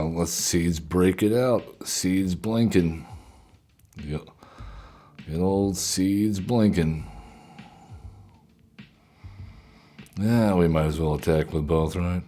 Let's seeds break it out. Seeds blinking. Yep. Good old seeds blinking. Yeah, we might as well attack with both, right?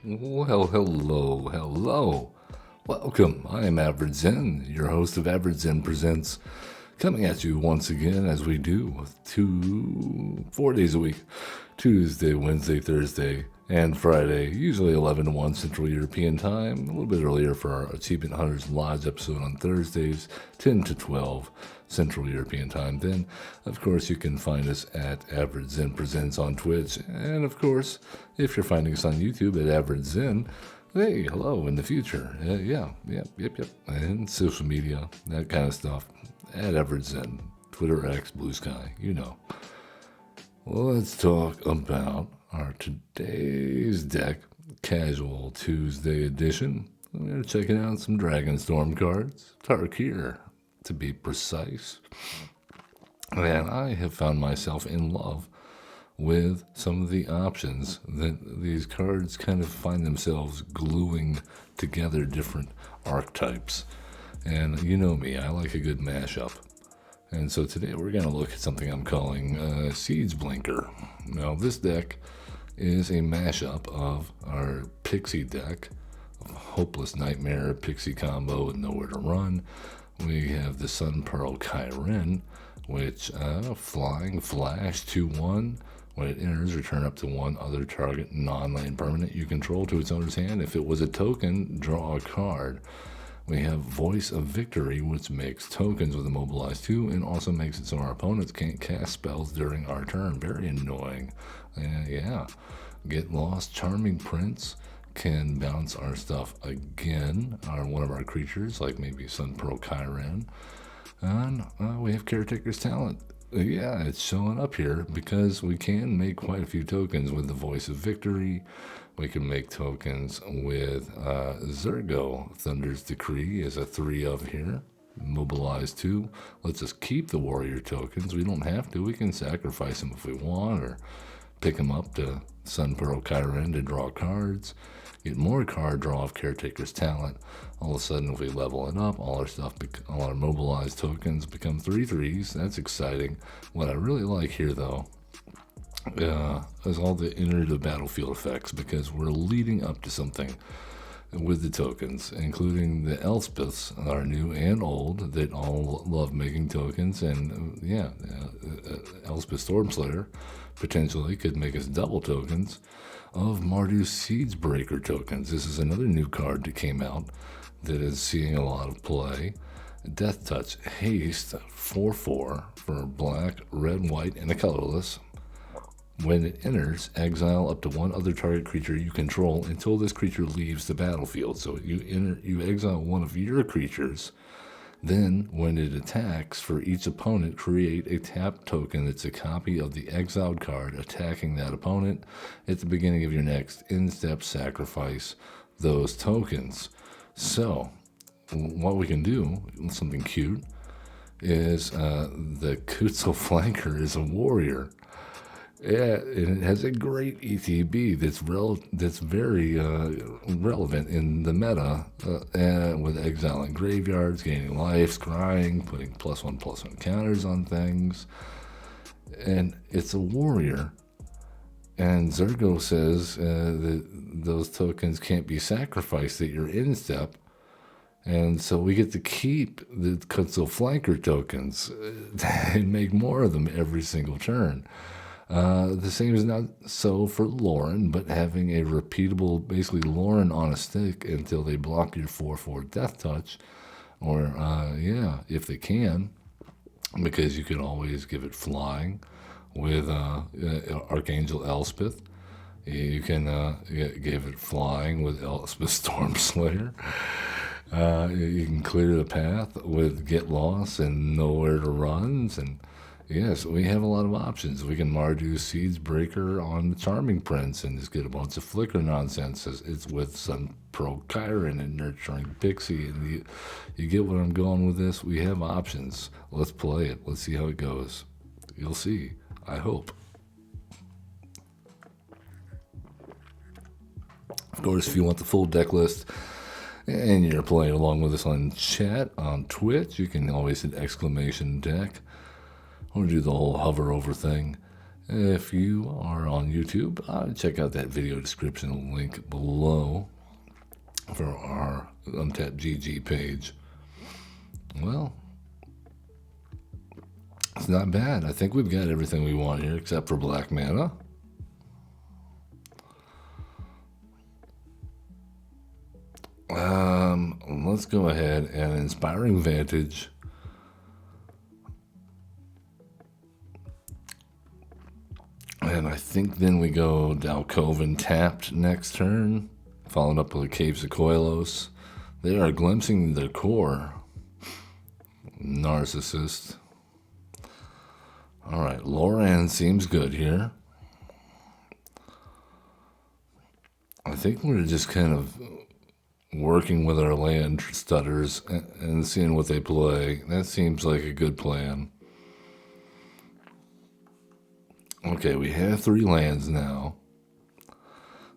Well, hello. Welcome. I am Average Zen, your host of Average Zen Presents, coming at you once again as we do 4 days a week. Tuesday, Wednesday, Thursday, and Friday, usually 11 to 1 Central European Time, a little bit earlier for our Achievement Hunters Lodge episode on Thursdays, 10 to 12 Central European Time. Then, of course, you can find us at Average Zen Presents on Twitch, and of course, if you're finding us on YouTube at Average Zen, hey, hello in the future. Yep. And social media, that kind of stuff, at Average Zen, Twitter, X, Blue Sky, you know. Well, let's talk about our today's deck, Casual Tuesday edition. We're checking out some Dragonstorm cards, Tarkir to be precise. And I have found myself in love with some of the options that these cards kind of find themselves gluing together different archetypes. And you know me, I like a good mashup. And so today we're going to look at something I'm calling Siegeblinker. Now this deck is a mashup of our Pixie deck, Hopeless Nightmare, Pixie combo with Nowhere to Run. We have the Sun Pearl Kyren, which flying flash 2/1. When it enters, return up to one other target non-land permanent you control to its owner's hand. If it was a token, draw a card. We have Voice of Victory, which makes tokens with Immobilize 2 and also makes it so our opponents can't cast spells during our turn. Very annoying. Yeah. Get Lost. Charming Prince can bounce our stuff again, one of our creatures, like maybe Sun Pearl Kyren. And we have Caretaker's Talent. Yeah, it's showing up here because we can make quite a few tokens with the Voice of Victory. We can make tokens with Zergo. Thunder's Decree is a 3 of here. Mobilize 2. Let's us keep the warrior tokens. We don't have to. We can sacrifice them if we want or pick them up to Sun Pearl Kyren to draw cards. Get more card draw of Caretaker's Talent. All of a sudden, if we level it up, all our mobilized tokens become 3/3s. That's exciting. What I really like here, though, is all the enter the battlefield effects, because we're leading up to something with the tokens, including the Elspeths, our new and old, that all love making tokens. And Elspeth Stormslayer potentially could make us double tokens of Mardu Siegebreaker tokens. This is another new card that came out that is seeing a lot of play. Death Touch Haste 4/4 for black, red, white, and a colorless. When it enters, exile up to one other target creature you control until this creature leaves the battlefield. So you exile one of your creatures. Then, when it attacks, for each opponent, create a tap token that's a copy of the exiled card attacking that opponent. At the beginning of your next in-step, sacrifice those tokens. So, what we can do, something cute, is the Kutzel Flanker is a warrior. Yeah, and it has a great ETB that's very relevant in the meta, with exiling graveyards, gaining life, scrying, putting +1/+1 counters on things. And it's a warrior. And Zergo says that those tokens can't be sacrificed at your in-step. And so we get to keep the Kutzel Flanker tokens and make more of them every single turn. The same is not so for Lauren, but having a repeatable, basically Lauren on a stick until they block your 4/4 Death Touch, or if they can, because you can always give it flying with Archangel Elspeth. You can give it flying with Elspeth Storm Slayer. You can clear the path with Get Lost and Nowhere to Runs. And yes, we have a lot of options. We can Mardu Siegebreaker on the Charming Prince and just get a bunch of flicker nonsense. It's with some Pro Chiron and Nurturing Pixie. And you get what I'm going with this? We have options. Let's play it. Let's see how it goes. You'll see. I hope. Of course, if you want the full deck list and you're playing along with us on chat, on Twitch, you can always hit !deck or do the whole hover over thing. If you are on YouTube, check out that video description link below for our MtG page. Well, it's not bad. I think we've got everything we want here except for black mana. Let's go ahead and Inspiring Vantage. And I think then we go Dalcoven tapped next turn, followed up with the Caves of Koilos. They are glimpsing their core. Narcissist. All right, Loran seems good here. I think we're just kind of working with our land stutters and seeing what they play. That seems like a good plan. Okay, we have 3 lands now.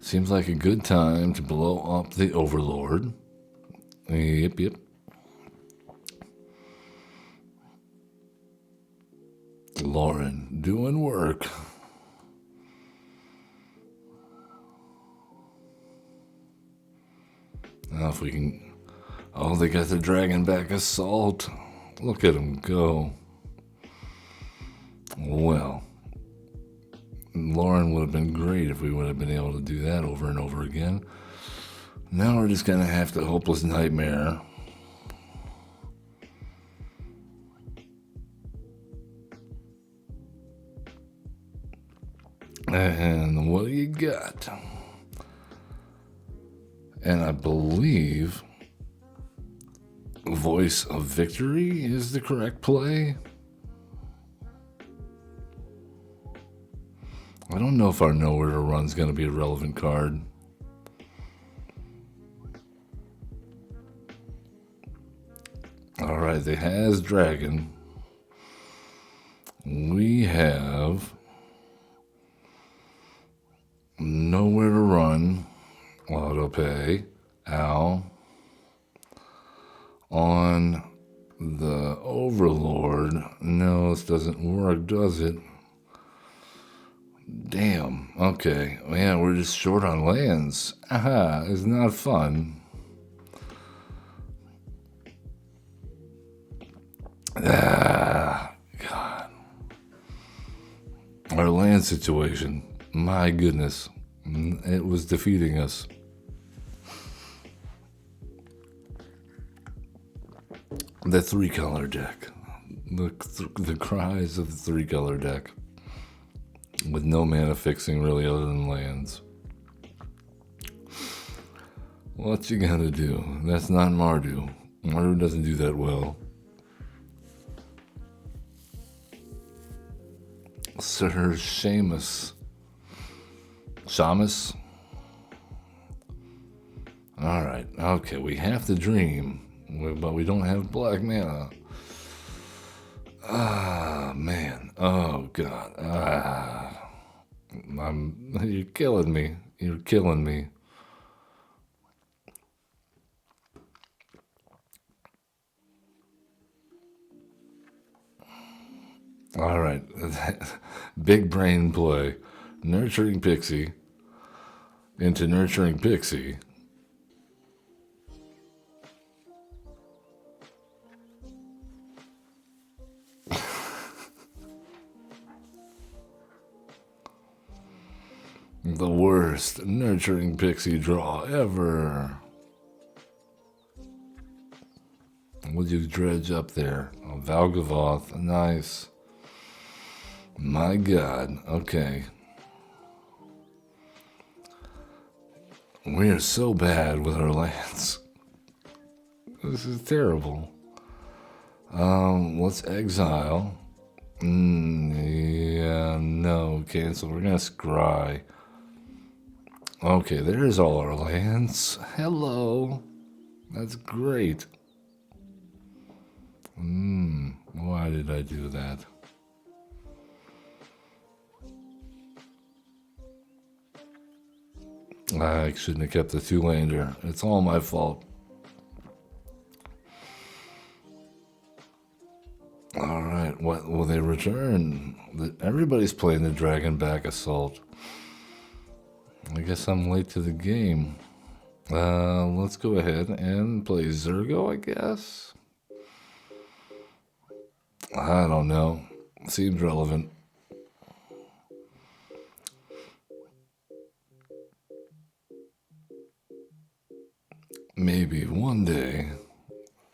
Seems like a good time to blow up the Overlord. Yep. Lauren, doing work. Now if we can... Oh, they got the Dragonback Assault. Look at them go. Well, Lauren would have been great if we would have been able to do that over and over again. Now we're just going to have to Hopeless Nightmare. And what do you got? And I believe Voice of Victory is the correct play. I don't know if our Nowhere to Run's going to be a relevant card. Alright, they has Dragon. We have Nowhere to Run. Auto pay. Ow. On the Overlord. No, this doesn't work, does it? Damn. Okay. Yeah, we're just short on lands. Aha. It's not fun. God. Our land situation. My goodness. It was defeating us. The 3-color deck. The cries of the 3-color deck. With no mana fixing really other than lands. What you gonna do? That's not Mardu. Mardu doesn't do that well. Sir Seamus. Shamus? Alright, okay, we have to dream. But we don't have black mana. Ah, man. Oh, God. You're killing me. You're killing me. All right. Big brain play. Nurturing Pixie into Nurturing Pixie. The worst Nurturing Pixie draw ever. What'd you dredge up there? Oh, Valgavoth. Nice. My God. Okay. We are so bad with our lands. This is terrible. Let's exile. Yeah, no, cancel. We're gonna scry. Okay, there's all our lands. Hello. That's great. Why did I do that? I shouldn't have kept the 2-lander. It's all my fault. Alright, what will they return? Everybody's playing the Dragonback Assault. I guess I'm late to the game. Let's go ahead and play Zergo, I guess. I don't know. Seems relevant. Maybe one day.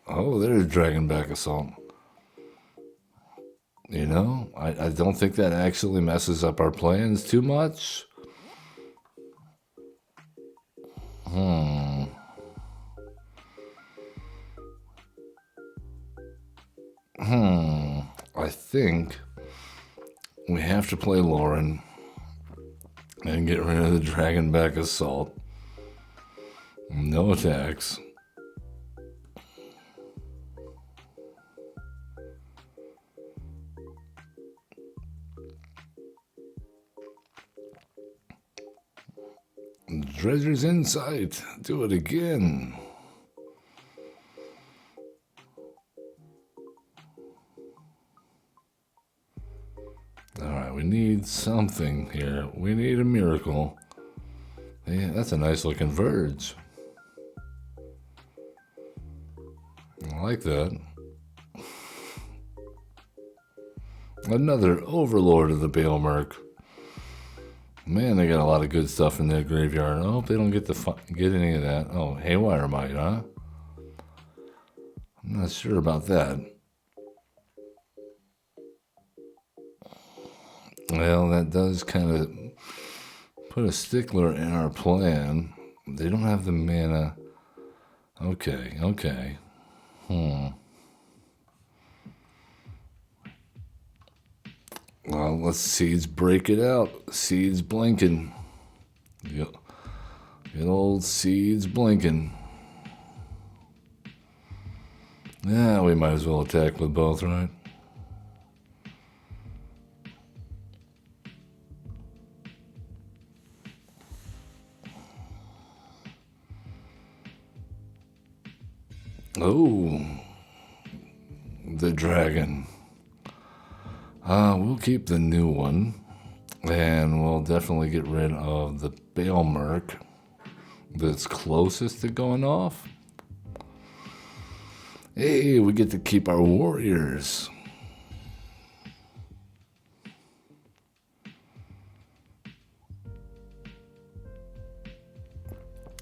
Oh, there's Dragonback Assault. You know, I don't think that actually messes up our plans too much. I think we have to play Lauren and get rid of the Dragonback Assault. No attacks. Treasure's in sight. Do it again. Alright, we need something here. We need a miracle. Yeah, that's a nice looking verge. I like that. Another Overlord of the Baelmerk. Man, they got a lot of good stuff in their graveyard. I hope they don't get any of that. Oh, Haywire Might, huh? I'm not sure about that. Well, that does kind of put a stickler in our plan. They don't have the mana. Okay. Well, let's Seeds break it out. Seeds blinking. Yep. Good old Seeds blinking. Yeah, we might as well attack with both, right? Oh, the dragon. We'll keep the new one, and we'll definitely get rid of the Baelmerk that's closest to going off. Hey, we get to keep our warriors.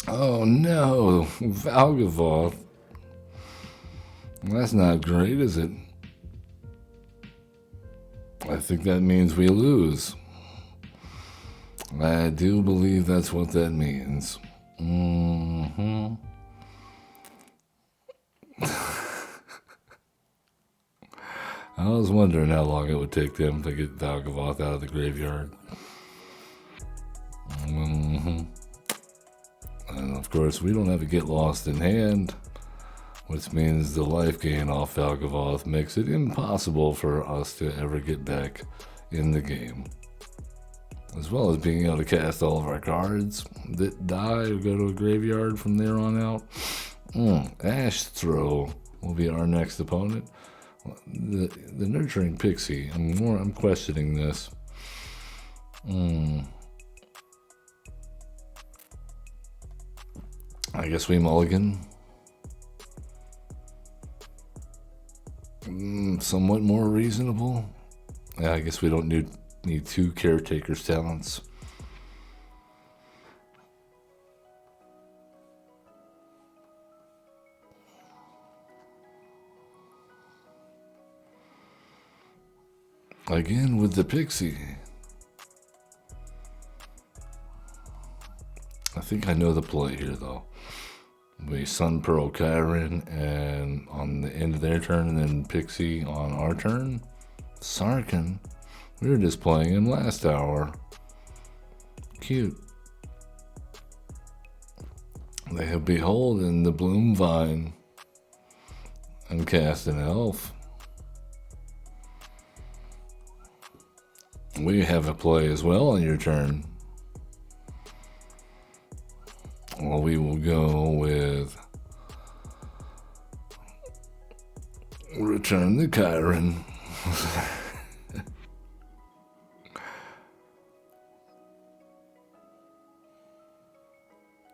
Oh no, Valgavoth. That's not great, is it? I think that means we lose. I do believe that's what that means. I was wondering how long it would take them to get Valgavoth out of the graveyard. And of course, we don't have to get lost in hand, which means the life gain off Valgavoth makes it impossible for us to ever get back in the game. As well as being able to cast all of our cards that die or go to a graveyard from there on out. Ash Throw will be our next opponent. The Nurturing Pixie. I'm questioning this. I guess we mulligan. Somewhat more reasonable. Yeah, I guess we don't need 2 Caretaker's talents. Again with the Pixie. I think I know the play here, though. We Sun Pearl Kyron, and on the end of their turn, and then Pixie on our turn. Sarkin. We were just playing him last hour. Cute. They have Beholden the Bloom Vine and cast an elf. We have a play as well on your turn. Well, we will go with Return the Kyron.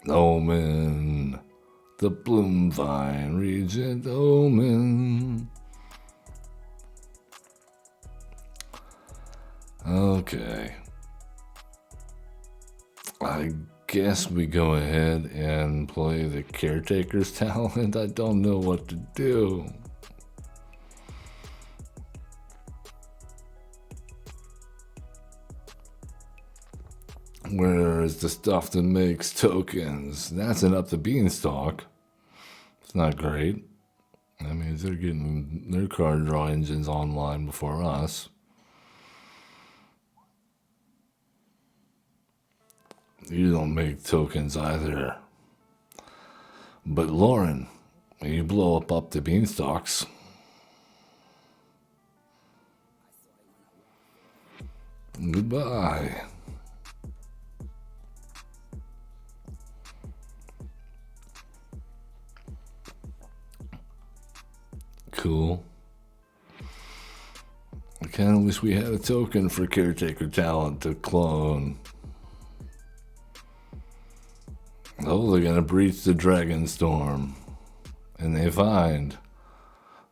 Omen. The Bloom Vine Regent Omen. Okay. I guess we go ahead and play the Caretaker's Talent. I don't know what to do. Where is the stuff that makes tokens? That's an Up the Beanstalk. It's not great. That means they're getting their card draw engines online before us. You don't make tokens either. But Lauren, you blow up the beanstalks. Goodbye. Cool. I kind of wish we had a token for Caretaker Talent to clone. Oh, they're gonna breach the Dragon Storm. And they find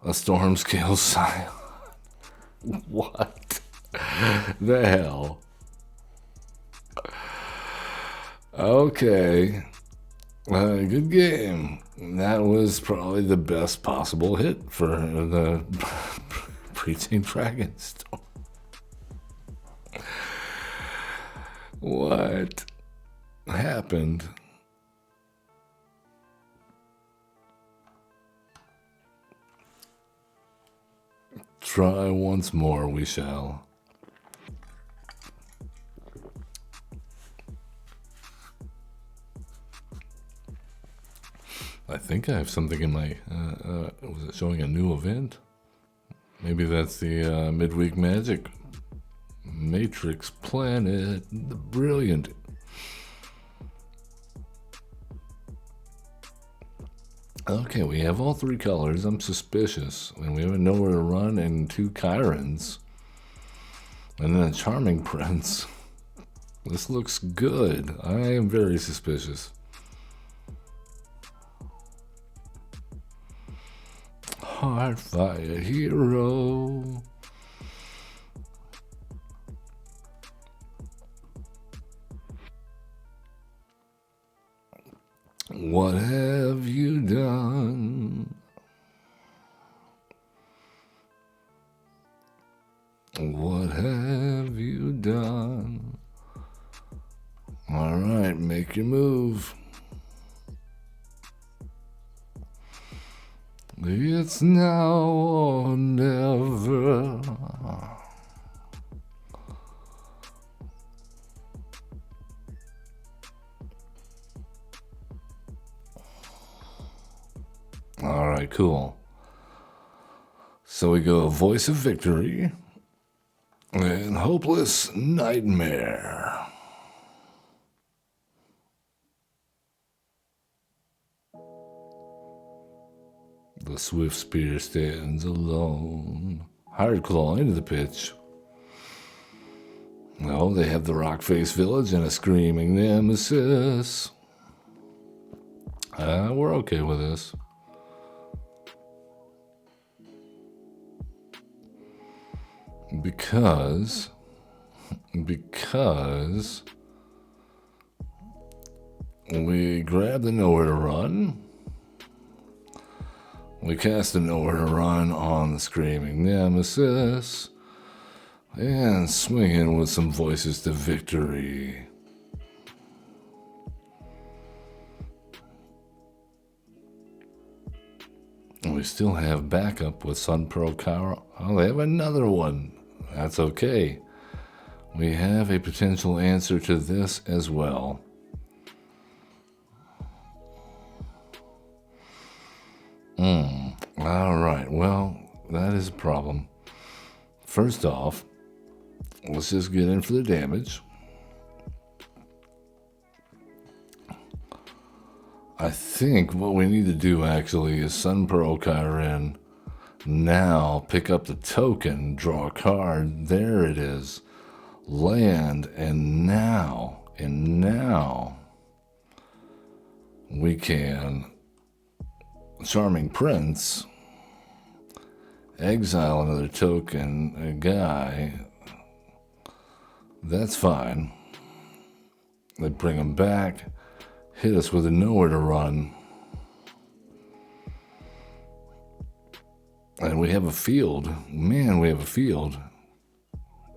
a storm scale Scion. What the hell? Okay. Good game. That was probably the best possible hit for the Breaching Dragon Storm. What happened? Try once more, we shall. I think I have something in my, was it showing a new event? Maybe that's the Midweek Magic Matrix Planet, the brilliant. Okay, we have all three colors. I'm suspicious. And we have a Nowhere to Run and 2 Chirons. And then a Charming Prince. This looks good. I am very suspicious. Heartfire Hero. What have you done? What have you done? All right, make your move. It's now or never. All right, cool. So we go Voice of Victory and Hopeless Nightmare. The Swift Spear stands alone. Hard Claw into the pitch. Oh, they have the Rockface Village and a Screaming Nemesis. We're okay with this. Because we grab the Nowhere to Run. We cast a Nowhere to Run on the Screaming Nemesis. And swing in with some Voices to Victory. We still have backup with Sun Pearl Power. Oh, they have another one. That's okay. We have a potential answer to this as well. All right, well, that is a problem. First off, let's just get in for the damage. I think what we need to do actually is Sun Pearl Kyren. Now pick up the token, draw a card. There it is. Land, and now we can Charming Prince, exile another token, a guy. That's fine. They bring him back, hit us with a nowhere to run. And we have a field. Man, we have a field.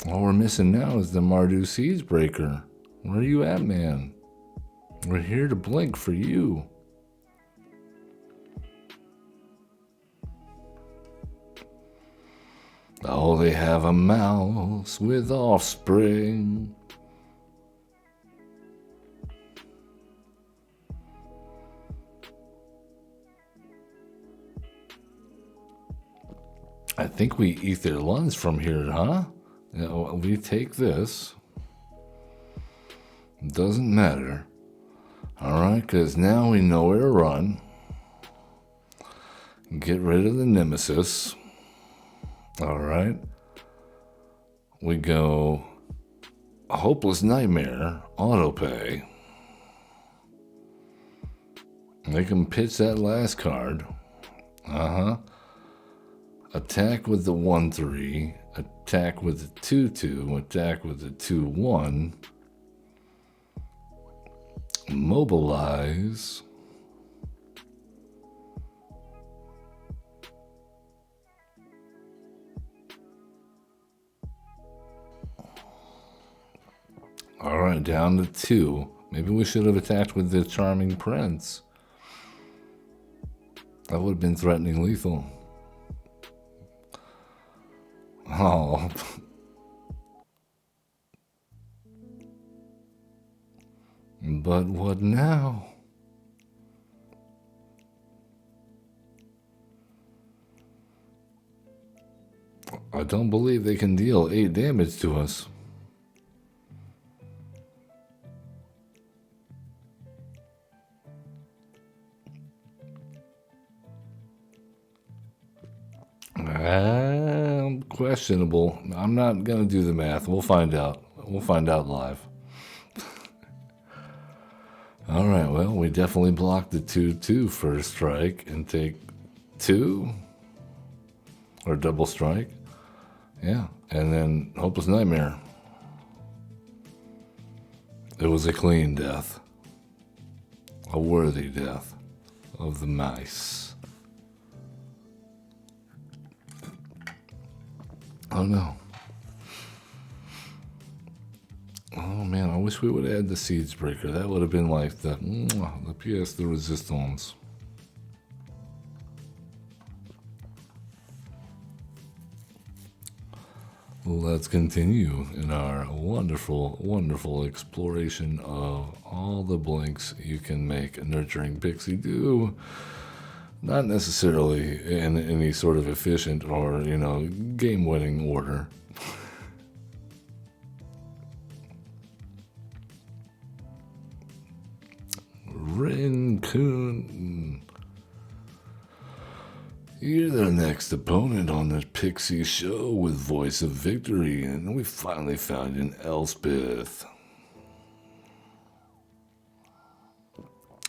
All we're missing now is the Mardu Siegebreaker. Where are you at, man? We're here to blink for you. Oh, they have a mouse with offspring. I think we eat their lunch from here, huh? We take this. Doesn't matter. Alright, because now we know where to run. Get rid of the nemesis. Alright. We go Hopeless Nightmare, autopay. They can pitch that last card. Attack with the 1/3, attack with the 2/2, attack with the 2/1. Mobilize. All right, down to 2. Maybe we should have attacked with the Charming Prince. That would have been threatening lethal. Oh. But what now? I don't believe they can deal 8 damage to us. Questionable. I'm not going to do the math. We'll find out. We'll find out live. All right, well, we definitely blocked the 2/2 first strike and take 2 or double strike. Yeah, and then Hopeless Nightmare. It was a clean death, a worthy death of the mice. Oh no. Oh man, I wish we would add the Siegebreaker. That would have been like the pièce de résistance. Let's continue in our wonderful, wonderful exploration of all the blinks you can make a nurturing pixie do. Not necessarily in any sort of efficient or, game-winning order. Rincon. You're the next opponent on the Pixie Show with Voice of Victory, and we finally found an Elspeth.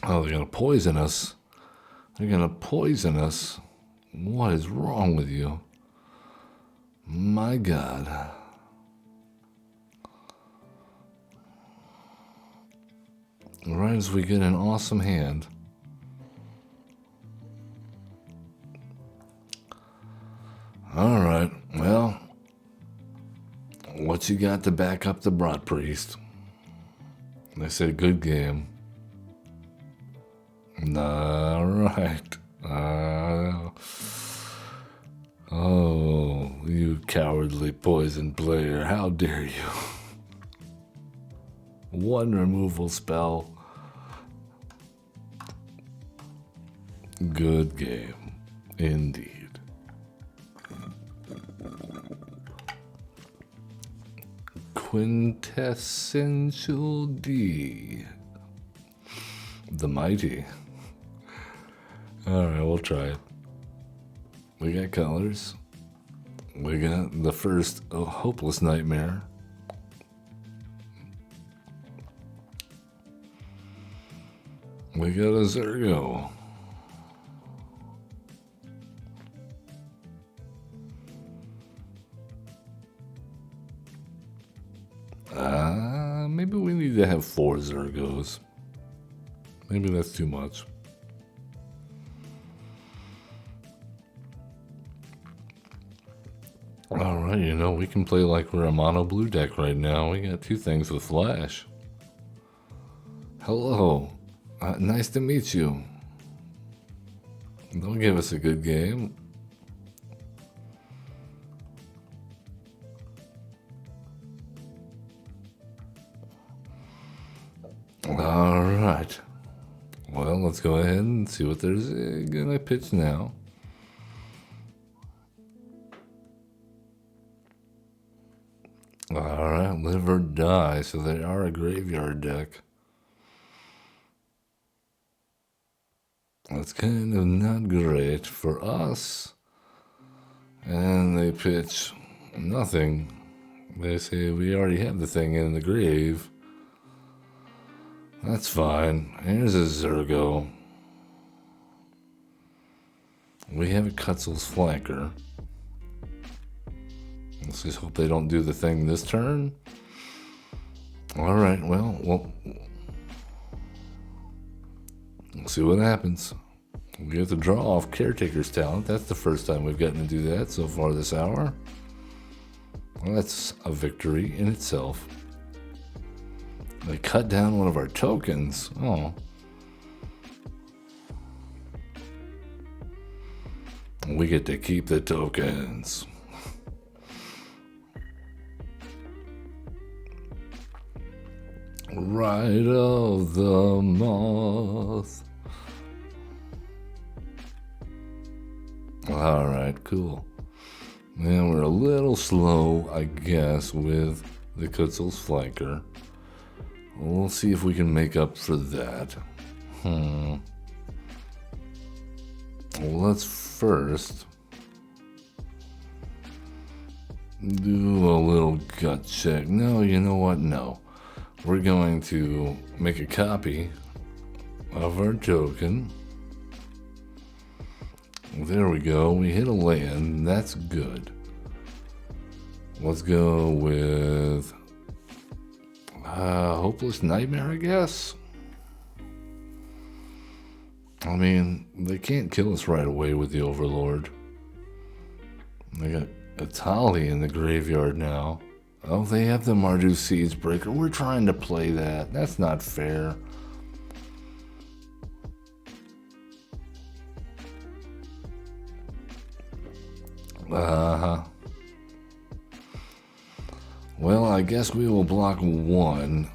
Oh, they're gonna poison us. They're gonna poison us. What is wrong with you? My God. Right as we get an awesome hand. All right, well, what you got to back up the Broad Priest? They said good game. All right. Oh, you cowardly poison player, how dare you? One removal spell. Good game, indeed. Quintessential D. The mighty. Alright, we'll try it. We got colors. We got the first hopeless nightmare. We got a Zergo. Maybe we need to have 4 Zergos. Maybe that's too much. Alright, you know, we can play like we're a mono blue deck right now. We got 2 things with flash. Hello. Nice to meet you. They'll give us a good game. Alright. Well, let's go ahead and see what there's gonna pitch now. Alright, live or die. So they are a graveyard deck. That's kind of not great for us. And they pitch nothing. They say we already have the thing in the grave. That's fine. Here's a Zergo. We have a Cutzel's Flanker. Let's just hope they don't do the thing this turn. Alright, well, we'll see what happens. We have to draw off Caretaker's Talent. That's the first time we've gotten to do that so far this hour. Well, that's a victory in itself. They cut down one of our tokens. Oh. We get to keep the tokens. Ride of the Moth. Alright, cool. Now we're a little slow, I guess, with the Cutzel's Flanker. We'll see if we can make up for that. Well, let's first do a little gut check. No, you know what? No. We're going to make a copy of our token. There we go. We hit a land. That's good. Let's go with Hopeless Nightmare, I guess. I mean, they can't kill us right away with the Overlord. They got a Tali in the graveyard now. Oh, they have the Mardu Siegebreaker. We're trying to play that. That's not fair. Well, I guess we will block 1.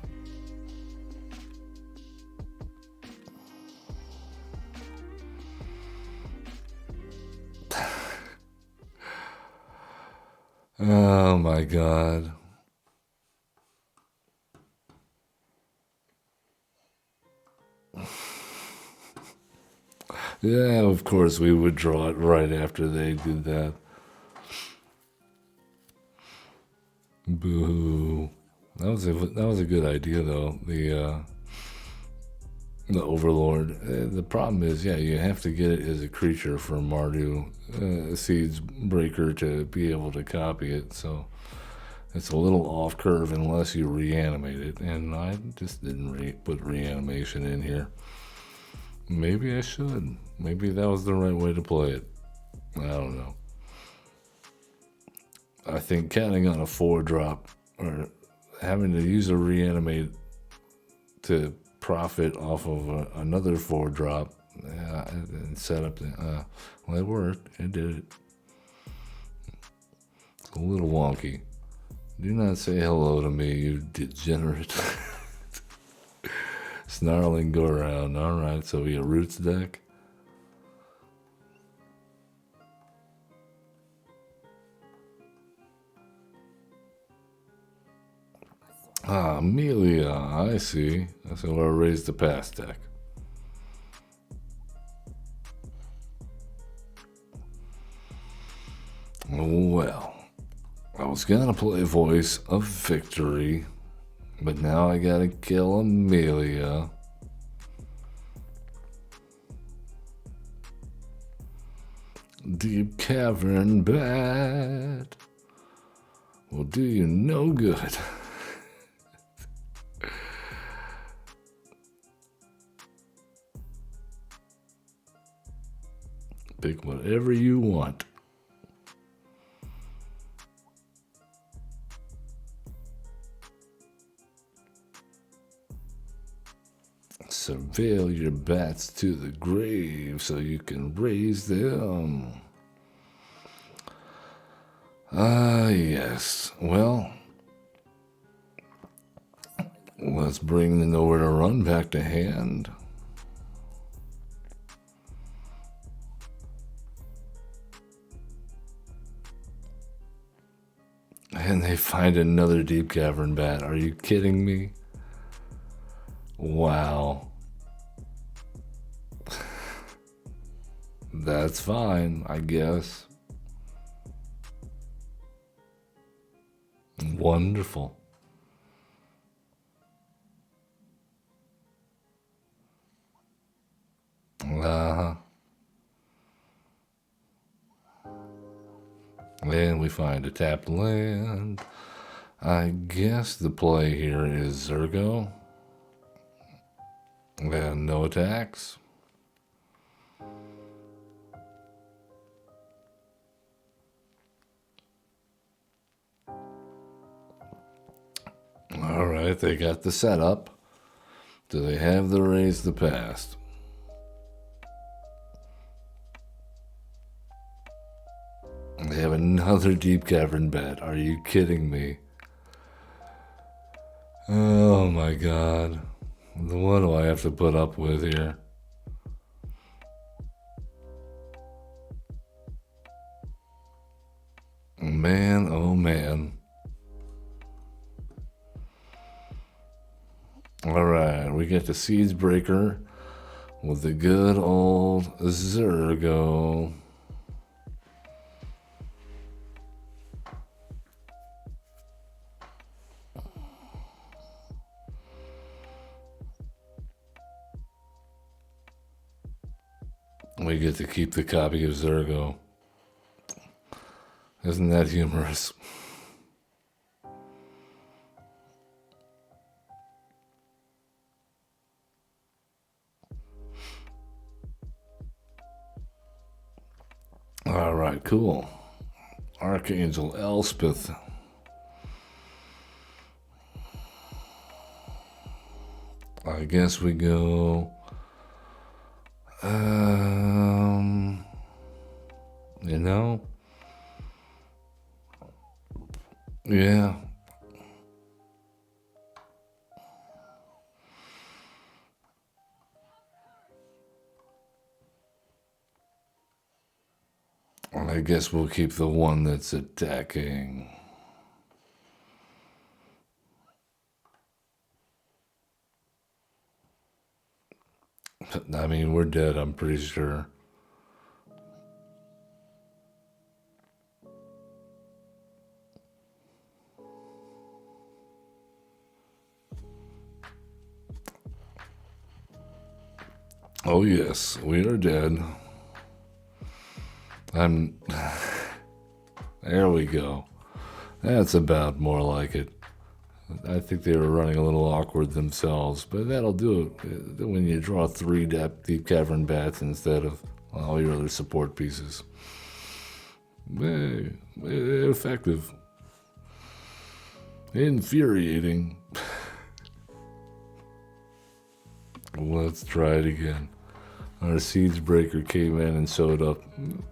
Oh my God. Yeah, of course we would draw it right after they did that. Boo. That was a good idea though. The Overlord. The problem is, yeah, you have to get it as a creature for Mardu Siegebreaker to be able to copy it. So it's a little off curve unless you reanimate it, and I just didn't put reanimation in here. Maybe I should. Maybe that was the right way to play it. I don't know. I think counting on a 4-drop or having to use a reanimate to profit off of another 4-drop Yeah, and set up the, well, it worked. It did it. It's a little wonky. Do not say hello to me, you degenerate. Snarling go around. Alright, so we a roots deck. Ah, Amelia, I see. That's what I raised the past deck. Well, I was gonna play Voice of Victory, but now I gotta kill Amelia. Deep Cavern Bat will do you no good. Pick whatever you want. Surveil your bats to the grave so you can raise them. Yes. Well, let's bring the Nowhere to Run back to hand. And they find another Deep Cavern Bat. Are you kidding me? Wow. That's fine, I guess. Wonderful. Uh-huh. And we find a tapped land. I guess the play here is Zergo. And no attacks. Alright, they got the setup. Do they have the raise the past? They have another Deep Cavern Bat. Are you kidding me? Oh my god. What do I have to put up with here? Man, oh man. Alright, we get the Siegebreaker with the good old Zergo. We get to keep the copy of Zergo. Isn't that humorous? Alright, cool. Archangel Elspeth. I guess we go... you know? Yeah. I guess we'll keep the one that's attacking. I mean, we're dead, I'm pretty sure. Oh yes, we are dead. There we go. That's about more like it. I think they were running a little awkward themselves, but that'll do it when you draw 3 Deep Cavern Bats instead of all your other support pieces. Effective. Infuriating. Let's try it again. Our Siegebreaker came in and showed up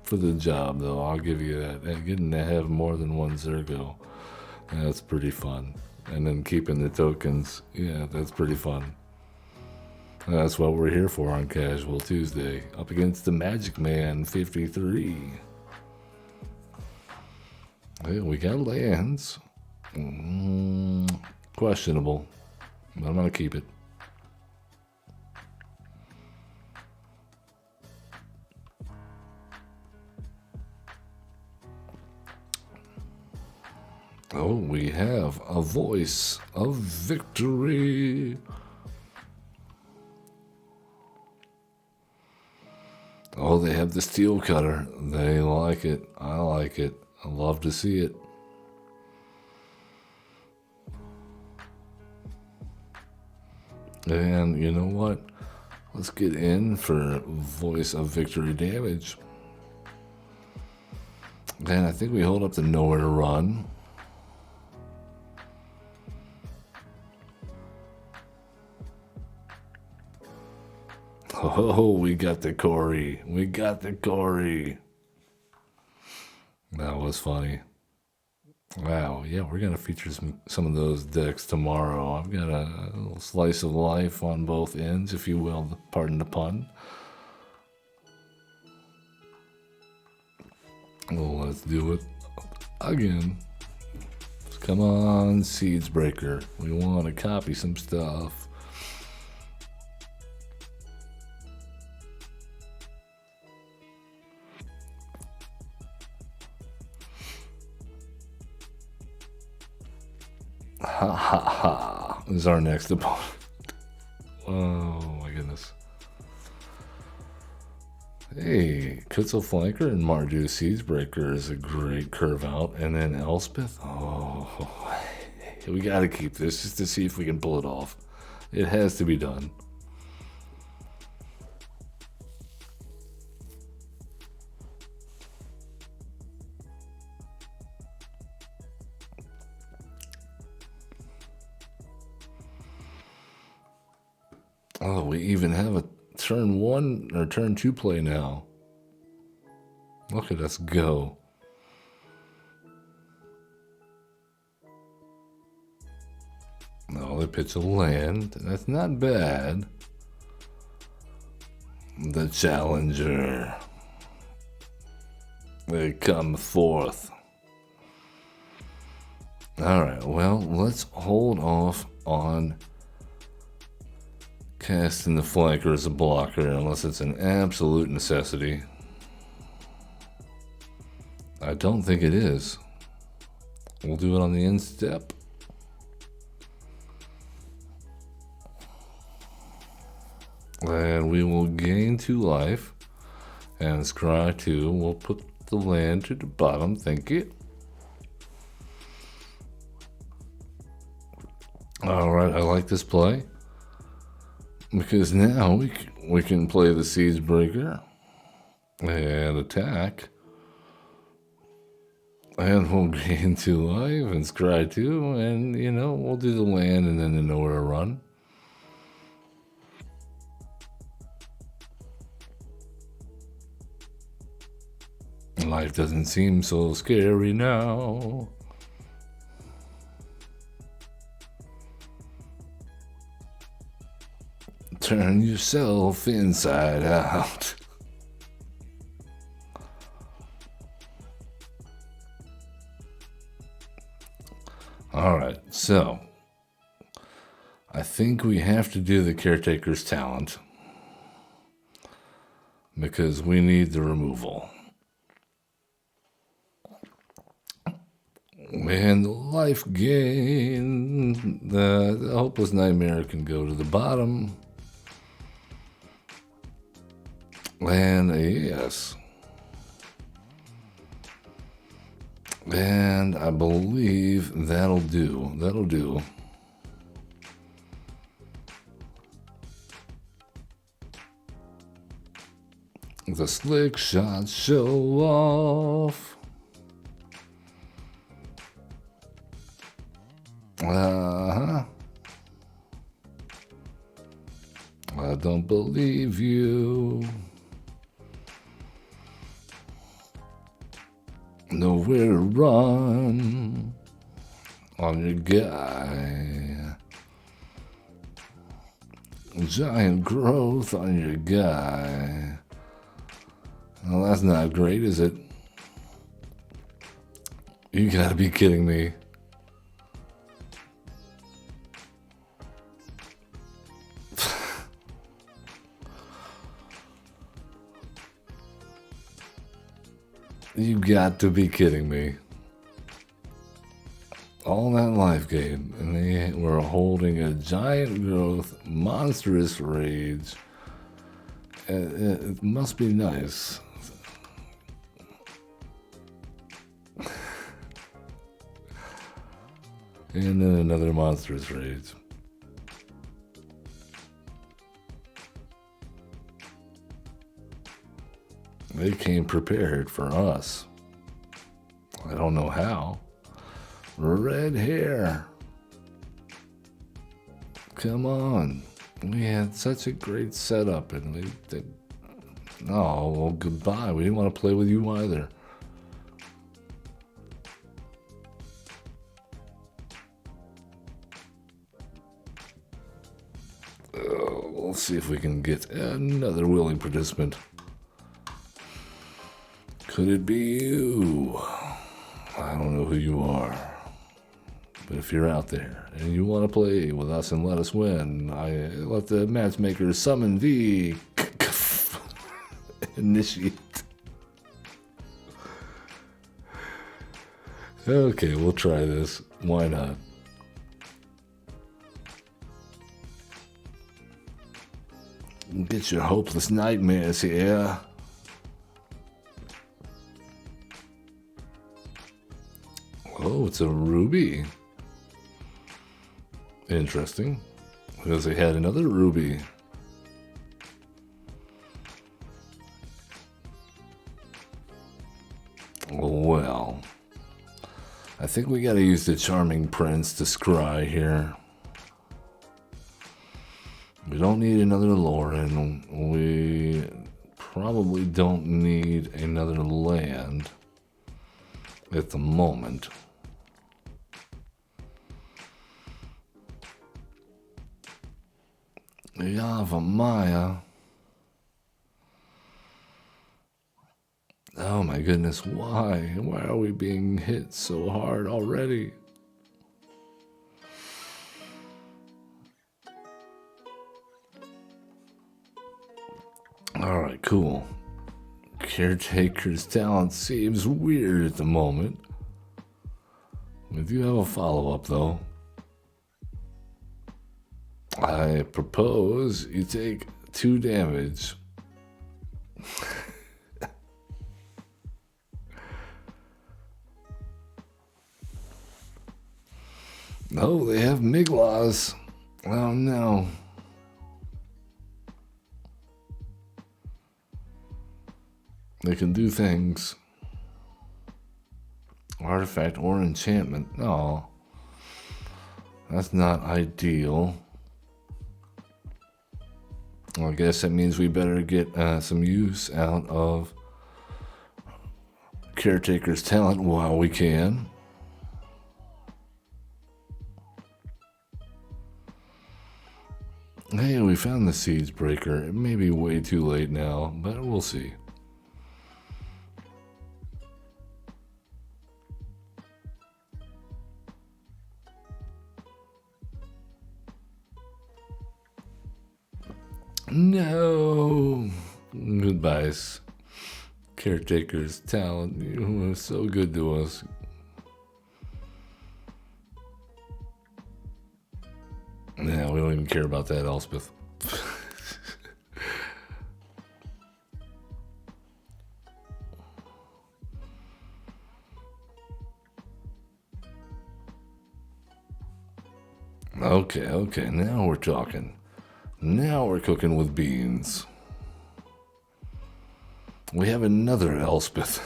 for the job, though. I'll give you that. And getting to have more than one Zergo, that's pretty fun. And then keeping the tokens, yeah, that's pretty fun. And that's what we're here for on Casual Tuesday. Up against the Magic Man 53. Hey, we got lands. Questionable. But I'm going to keep it. Oh, we have a voice of victory. Oh, they have the steel cutter. They like it. I like it. I love to see it. And you know what? Let's get in for voice of victory damage. And I think we hold up to nowhere to run. Oh, we got the Corey. We got the Corey. That was funny. Wow, yeah, we're going to feature some of those decks tomorrow. I've got a little slice of life on both ends, if you will, pardon the pun. Well, let's do it again. Come on, Siegebreaker. We want to copy some stuff. Ha ha ha, is our next opponent. Oh my goodness. Hey, Kutzel Flanker and Mardu Siegebreaker is a great curve out. And then Elspeth. Oh, we got to keep this just to see if we can pull it off. It has to be done. Oh, we even have a turn 1 or turn 2 play now. Look at us go. No, they pitch a land. That's not bad. The challenger. They come forth. Alright, well, let's hold off on casting the flanker as a blocker unless it's an absolute necessity. I don't think it is. We'll do it on the end step. And we will gain 2 life. And scry 2. We'll put the land to the bottom. Thank you. Alright, I like this play. Because now we can play the Siegebreaker and attack. And we'll gain 2 life and scry 2. And, you know, we'll do the land and then the nowhere to run. Life doesn't seem so scary now. Turn yourself inside out. Alright, so I think we have to do the Caretaker's talent because we need the removal. And the life gain, the Hopeless Nightmare can go to the bottom. And yes. And I believe that'll do. That'll do. The slick shots show off. I don't believe you. Nowhere to run on your guy. Giant growth on your guy. Well, that's not great, is it? You gotta be kidding me. You got to be kidding me. All that life gain, and they were holding a giant growth, monstrous rage. It must be nice. And then another monstrous rage. They came prepared for us. I don't know how. Red hair. Come on. We had such a great setup and we did. Oh, well, goodbye. We didn't want to play with you either. We'll see if we can get another willing participant. Could it be you? I don't know who you are. But if you're out there and you want to play with us and let us win, I let the matchmaker summon the initiate. Okay, we'll try this. Why not? Get your hopeless nightmares here. Oh, it's a ruby. Interesting. Because they had another ruby. Well, I think we gotta use the Charming Prince to scry here. We don't need another Lauren. We probably don't need another land at the moment. Yava Maya. Oh my goodness, why? Why are we being hit so hard already? Alright, cool. Caretaker's talent seems weird at the moment. We do have a follow-up though. I propose you take 2 damage. No, they have Miglas. Oh no. They can do things. Artifact or enchantment. No. That's not ideal. Well, I guess that means we better get some use out of Caretaker's talent while we can. Hey, we found the Siegebreaker. It may be way too late now, but we'll see. No. Goodbye, Caretaker's talent. You were so good to us. Nah, we don't even care about that, Elspeth. Okay, now we're talking. Now we're cooking with beans. We have another Elspeth.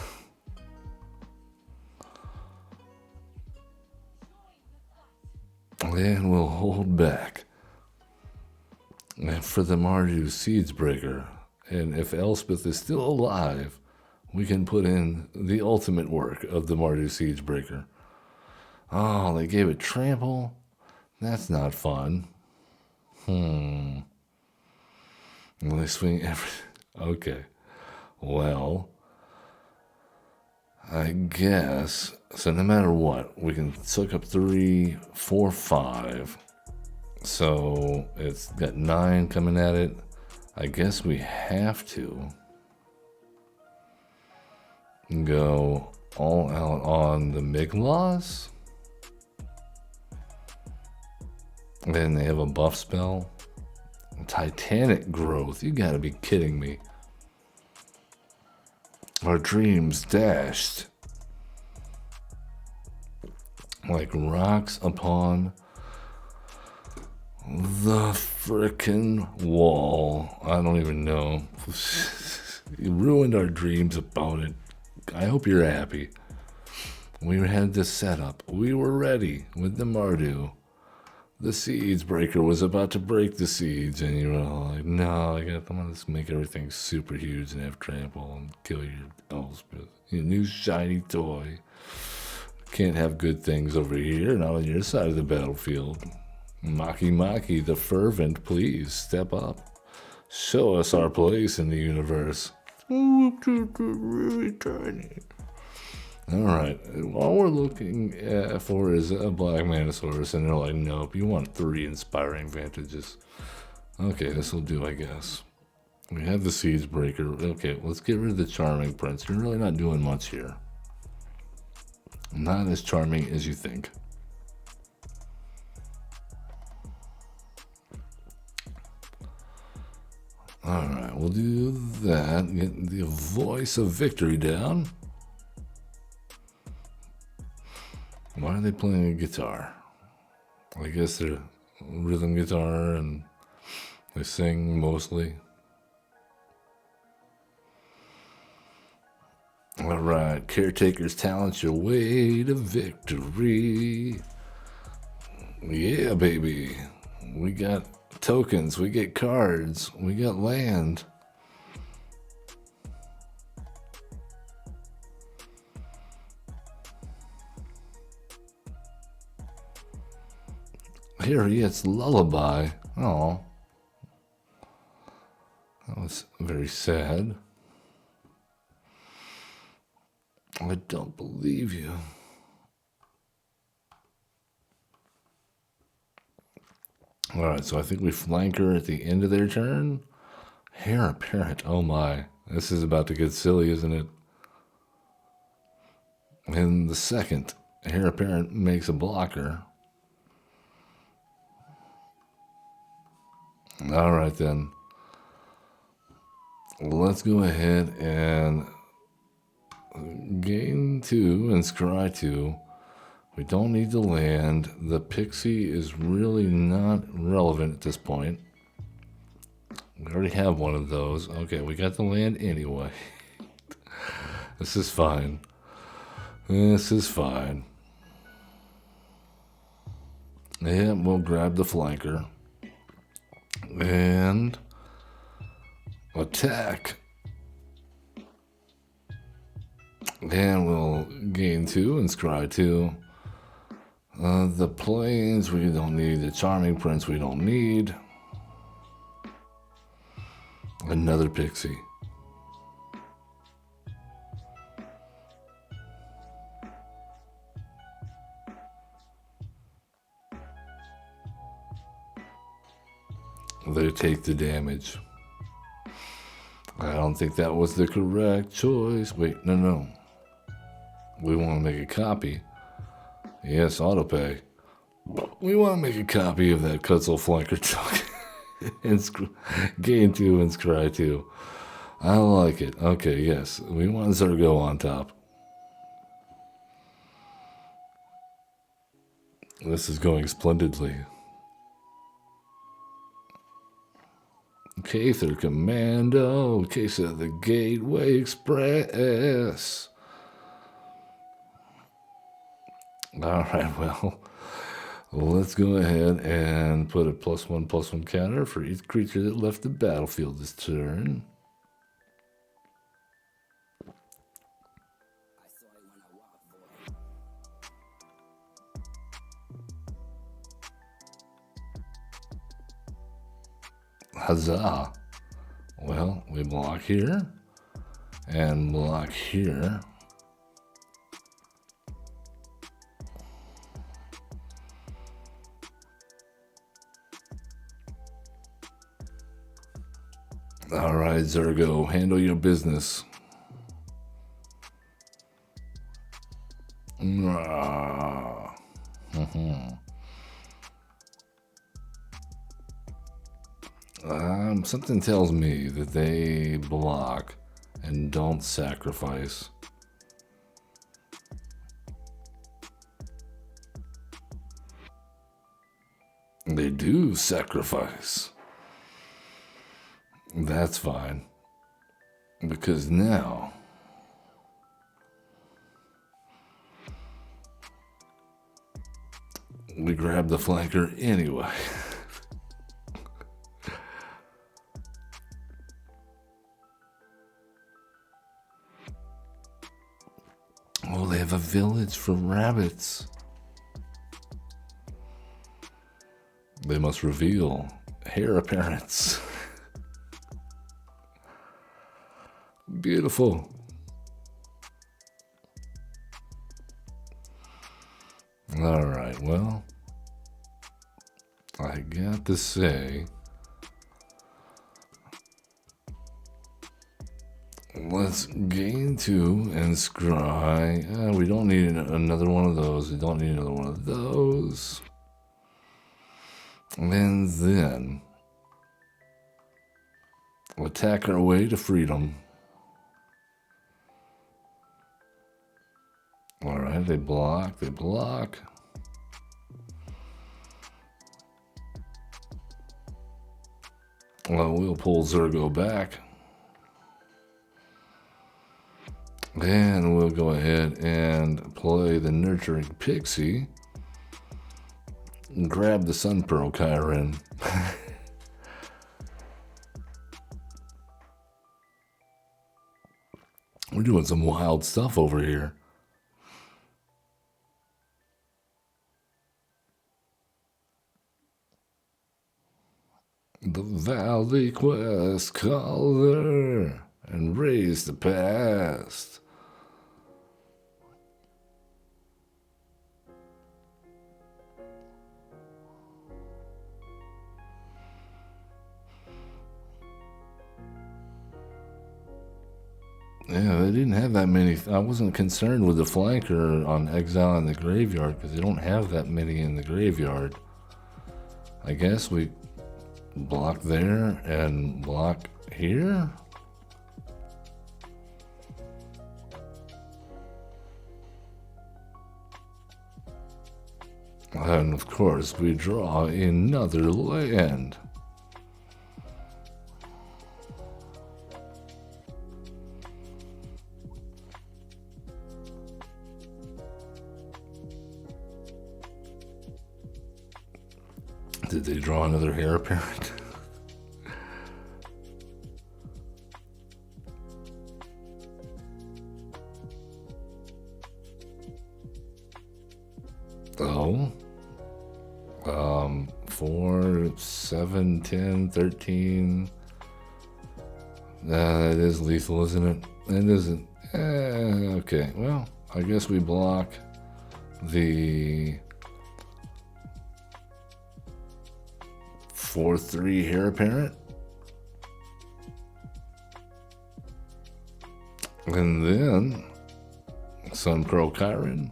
And we'll hold back. And for the Mardu Siegebreaker. And if Elspeth is still alive, we can put in the ultimate work of the Mardu Siegebreaker. Oh, they gave it trample? That's not fun. Will they swing every... Okay. Well, I guess... So no matter what, we can soak up 3, 4, 5. So it's got 9 coming at it. I guess we have to go all out on the Miglaws. Then they have a buff spell. Titanic growth. You gotta be kidding me. Our dreams dashed like rocks upon the frickin' wall. I don't even know. You ruined our dreams about it. I hope you're happy. We had this set up. We were ready with the Mardu. The Siegebreaker was about to break the siege, and you were all like, no, I'm gonna just make everything super huge and have trample and kill your Elspeth. Your new shiny toy. Can't have good things over here, not on your side of the battlefield. Maki, the fervent, please step up. Show us our place in the universe. Really tiny. Alright, all we're looking for is a Black Manosaurus, and they're like, nope, you want 3 inspiring vantages. Okay, this will do, I guess. We have the Siegebreaker. Okay, let's get rid of the Charming Prince. You're really not doing much here. Not as charming as you think. Alright, we'll do that. Get the voice of victory down. Why are they playing a guitar? I guess they're rhythm guitar and they sing mostly. Alright, Caretaker's talents your way to victory. Yeah, baby. We got tokens, we get cards, we got land. Here he gets Lullaby. Oh, that was very sad. I don't believe you. Alright, so I think we flank her at the end of their turn. Heir apparent. Oh my. This is about to get silly, isn't it? In the second, heir apparent makes a blocker. Alright then. Let's go ahead and gain 2 and scry 2. We don't need the land. The pixie is really not relevant at this point. We already have one of those. Okay, we got the land anyway. This is fine. This is fine. Yeah, we'll grab the flanker. And attack. And we'll gain 2 and scry 2. The plains we don't need. The Charming Prince we don't need. Another pixie. They take the damage. I don't think that was the correct choice. Wait, no. We want to make a copy. Yes, autopay. We want to make a copy of that Kutzel flanker token. And gain 2 and scry 2. I like it. Okay, yes. We want Zergo on top. This is going splendidly. Cather Commando, case of the Gateway Express. Alright, well, Let's go ahead and put a +1/+1 counter for each creature that left the battlefield this turn. Huzzah! Well, we block here and block here. All right, Zergo, handle your business. Something tells me that they block and don't sacrifice. They do sacrifice. That's fine. Because now we grab the flanker anyway. Oh, they have a village for rabbits. They must reveal heir appearance. Beautiful. All right, well, I got to say, let's gain 2 and scry. We don't need another one of those. We don't need another one of those. And then we'll attack our way to freedom. All right, they block, they block. Well, we'll pull Zergo back. And we'll go ahead and play the Nurturing Pixie. And grab the Sun Pearl Chiron. We're doing some wild stuff over here. The Valley Quest Caller and raise the past. Yeah, they didn't have that many. I wasn't concerned with the flanker on Exile in the Graveyard because they don't have that many in the graveyard. I guess we block there and block here. And of course, we draw another land. Did they draw another heir apparent? Oh. 4, 7, 10, 13. That is lethal, isn't it? It isn't. Okay, well, I guess we block the 4/3 heir apparent. And then Sun Pearl Chiron.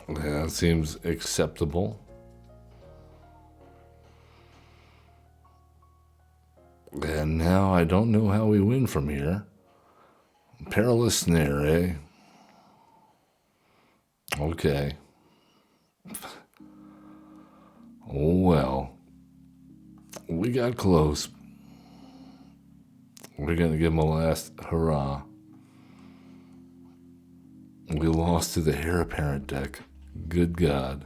Yeah, that seems acceptable. And now I don't know how we win from here. Perilous Snare, eh? Okay. Oh well. We got close. We're gonna give him a last hurrah. We lost to the heir apparent deck. Good God.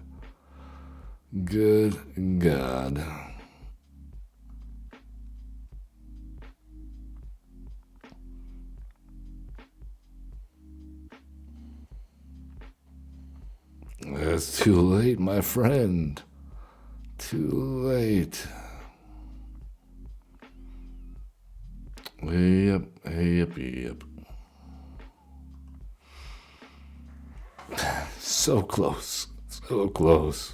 Good God. It's too late, my friend. Too late. Yep. So close. So close.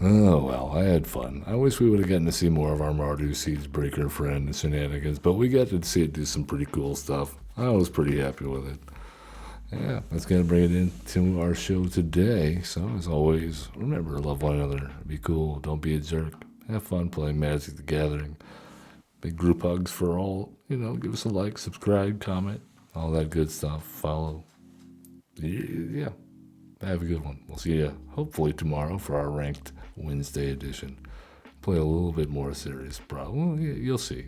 Oh, well, I had fun. I wish we would have gotten to see more of our Mardu Siegebreaker friend and shenanigans, but we got to see it do some pretty cool stuff. I was pretty happy with it. Yeah, that's going to bring it into our show today. So, as always, remember to love one another. Be cool. Don't be a jerk. Have fun playing Magic the Gathering. Big group hugs for all. Give us a like, subscribe, comment, all that good stuff. Follow. Yeah. Have a good one. We'll see you hopefully tomorrow for our ranked Wednesday edition. Play a little bit more serious, probably. You'll see.